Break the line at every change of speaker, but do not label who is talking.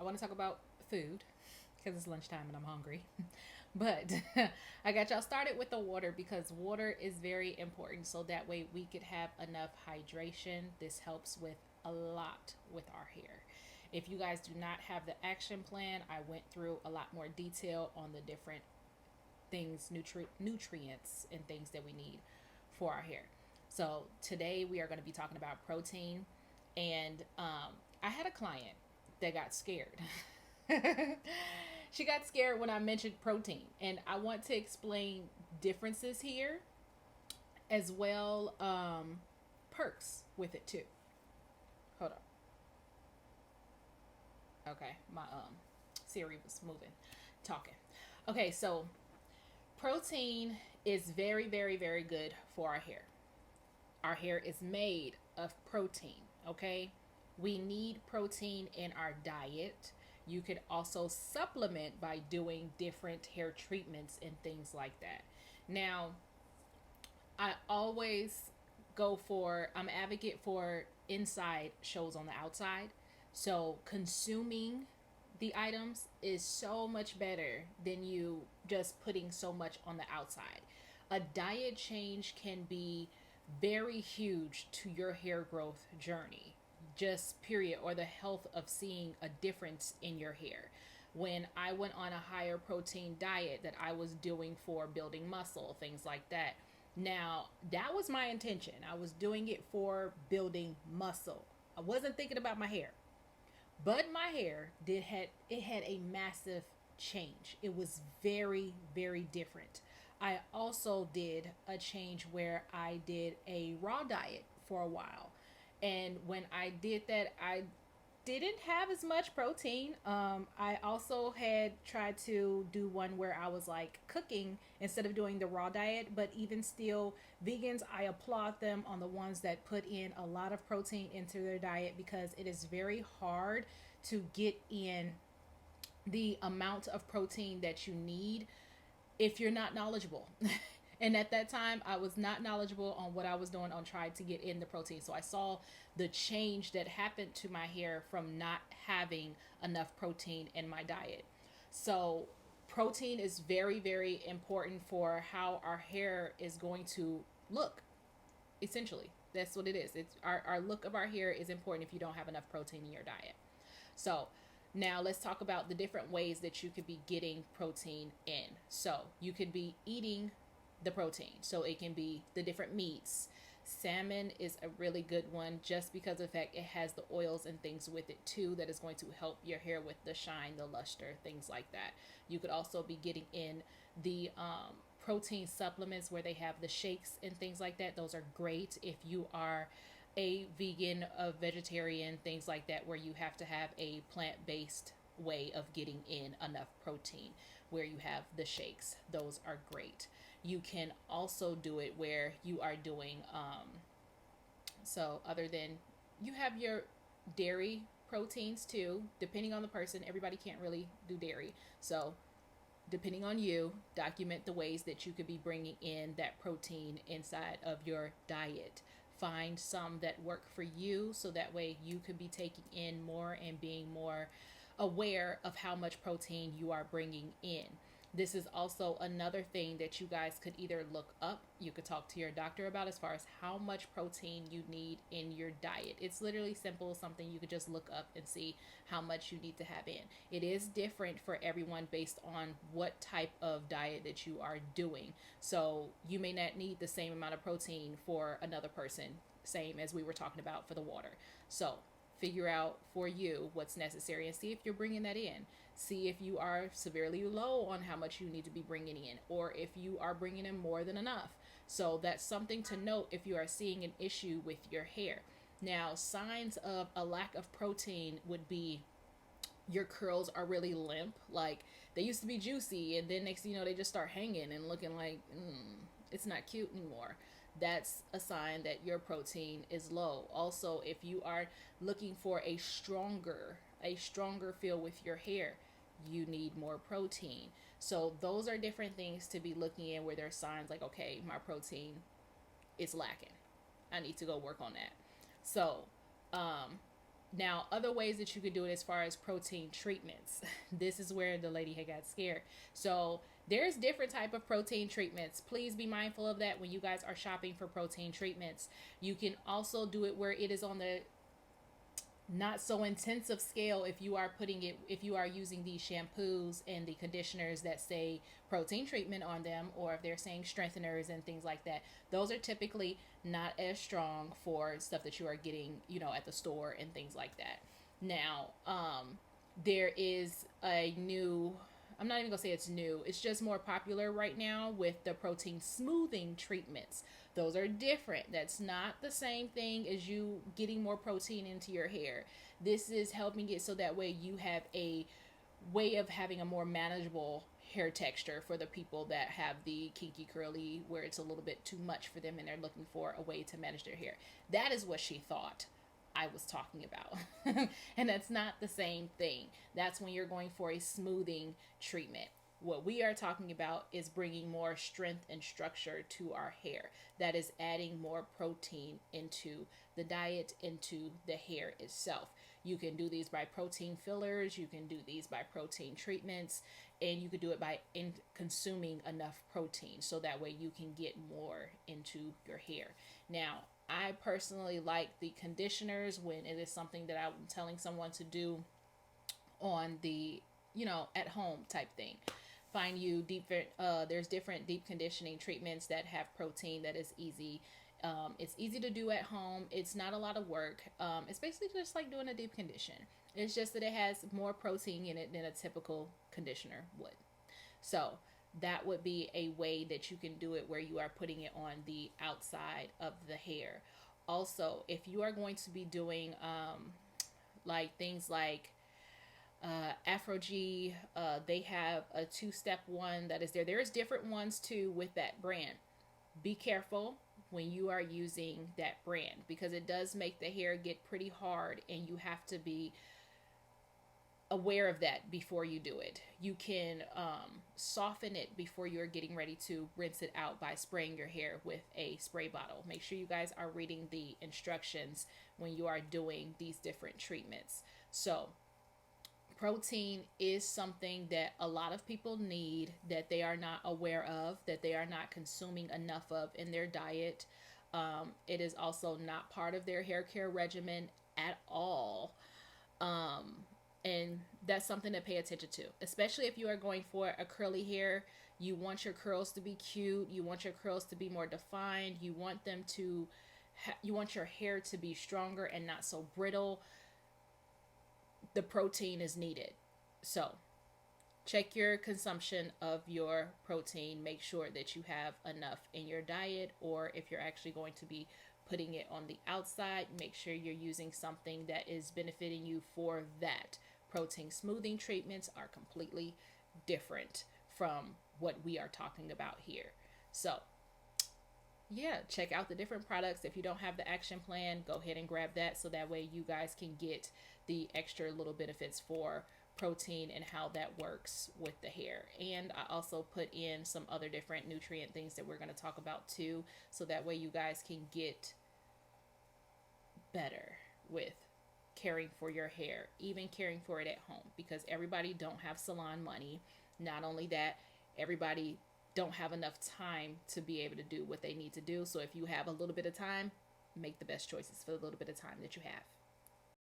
I want to talk about food because it's lunchtime and I'm hungry. But I got y'all started with the water because water is very important so that way we could have enough hydration. This helps with a lot with our hair. If you guys do not have the action plan, I went through a lot more detail on the different things, nutrients, and things that we need for our hair. So today we are going to be talking about protein. And I had a client that got scared. She got scared when I mentioned protein, and I want to explain differences here as well, perks with it too. Hold on. Okay, my Siri was moving, talking. Okay, so protein is very, very, very good for our hair. Our hair is made of protein, okay? We need protein in our diet. You could also supplement by doing different hair treatments and things like that. Now, I always I'm an advocate for inside shows on the outside. So consuming the items is so much better than you just putting so much on the outside. A diet change can be very huge to your hair growth journey, just period, or the health of seeing a difference in your hair. When I went on a higher protein diet that I was doing for building muscle, things like that. Now, that was my intention. I was doing it for building muscle. I wasn't thinking about my hair. But my hair had a massive change. It was very, very different. I also did a change where I did a raw diet for a while. And when I did that, I didn't have as much protein. I also had tried to do one where I was like cooking instead of doing the raw diet. But even still, vegans, I applaud them on the ones that put in a lot of protein into their diet because it is very hard to get in the amount of protein that you need if you're not knowledgeable. And at that time, I was not knowledgeable on what I was doing on trying to get in the protein. So I saw the change that happened to my hair from not having enough protein in my diet. So protein is very, very important for how our hair is going to look. Essentially, that's what it is. It's our look of our hair is important if you don't have enough protein in your diet. So now let's talk about the different ways that you could be getting protein in. So you could be eating the protein. So it can be the different meats. Salmon is a really good one just because of the fact it has the oils and things with it too that is going to help your hair with the shine, the luster, things like that. You could also be getting in the protein supplements where they have the shakes and things like that. Those are great if you are a vegan, a vegetarian, things like that, where you have to have a plant-based way of getting in enough protein where you have the shakes. Those are great. You can also do it where you are doing so other than you have your dairy proteins too, depending on the person. Everybody can't really do dairy. So depending on you, document the ways that you could be bringing in that protein inside of your diet. Find some that work for you so that way you could be taking in more and being more aware of how much protein you are bringing in. This is also another thing that you guys could either look up, you could talk to your doctor about as far as how much protein you need in your diet. It's literally simple, something you could just look up and see how much you need to have in. It is different for everyone based on what type of diet that you are doing. So you may not need the same amount of protein for another person, same as we were talking about for the water. So figure out for you what's necessary and see if you're bringing that in. See if you are severely low on how much you need to be bringing in, or if you are bringing in more than enough. So that's something to note if you are seeing an issue with your hair. Now, signs of a lack of protein would be your curls are really limp. Like they used to be juicy, and then next thing you know, they just start hanging and looking like it's not cute anymore. That's a sign that your protein is low. Also, if you are looking for a stronger feel with your hair, you need more protein. So those are different things to be looking in where there's signs like, okay, my protein is lacking. I need to go work on that. So Now, other ways that you could do it as far as protein treatments. This is where the lady had got scared. So there's different type of protein treatments. Please be mindful of that when you guys are shopping for protein treatments. You can also do it where it is on the not so intensive scale. If you are using these shampoos and the conditioners that say protein treatment on them, or if they're saying strengtheners and things like that, those are typically not as strong for stuff that you are getting, at the store and things like that. Now, there is a new, I'm not even gonna say it's new, it's just more popular right now with the protein smoothing treatments. Those are different. That's not the same thing as you getting more protein into your hair. This is helping it so that way you have a way of having a more manageable hair texture for the people that have the kinky curly, where it's a little bit too much for them and they're looking for a way to manage their hair. That is what she thought I was talking about. And that's not the same thing. That's when you're going for a smoothing treatment. What we are talking about is bringing more strength and structure to our hair. That is adding more protein into the diet, into the hair itself. You can do these by protein fillers, you can do these by protein treatments, and you can do it by consuming enough protein so that way you can get more into your hair. Now, I personally like the conditioners when it is something that I'm telling someone to do on the, at home type thing. Find you there's different deep conditioning treatments that have protein that is easy. It's easy to do at home. It's not a lot of work. It's basically just like doing a deep condition. It's just that it has more protein in it than a typical conditioner would. So that would be a way that you can do it where you are putting it on the outside of the hair. Also, if you are going to be doing like things like Afro G, they have a 2-step one that is there. There is different ones too with that brand. Be careful when you are using that brand because it does make the hair get pretty hard, and you have to be aware of that before you do it. You can soften it before you're getting ready to rinse it out by spraying your hair with a spray bottle. Make sure you guys are reading the instructions when you are doing these different treatments. So protein is something that a lot of people need, that they are not aware of, that they are not consuming enough of in their diet. It is also not part of their hair care regimen at all. And that's something to pay attention to, especially if you are going for a curly hair. You want your curls to be cute. You want your curls to be more defined. You want them to, you want your hair to be stronger and not so brittle. The protein is needed. So check your consumption of your protein. Make sure that you have enough in your diet, or if you're actually going to be putting it on the outside, make sure you're using something that is benefiting you for that. Protein smoothing treatments are completely different from what we are talking about here. So yeah, check out the different products. If you don't have the action plan, go ahead and grab that so that way you guys can get the extra little benefits for protein and how that works with the hair. And I also put in some other different nutrient things that we're going to talk about too, so that way you guys can get better with caring for your hair, even caring for it at home, because everybody don't have salon money. Not only that, everybody don't have enough time to be able to do what they need to do. So if you have a little bit of time, make the best choices for the little bit of time that you have.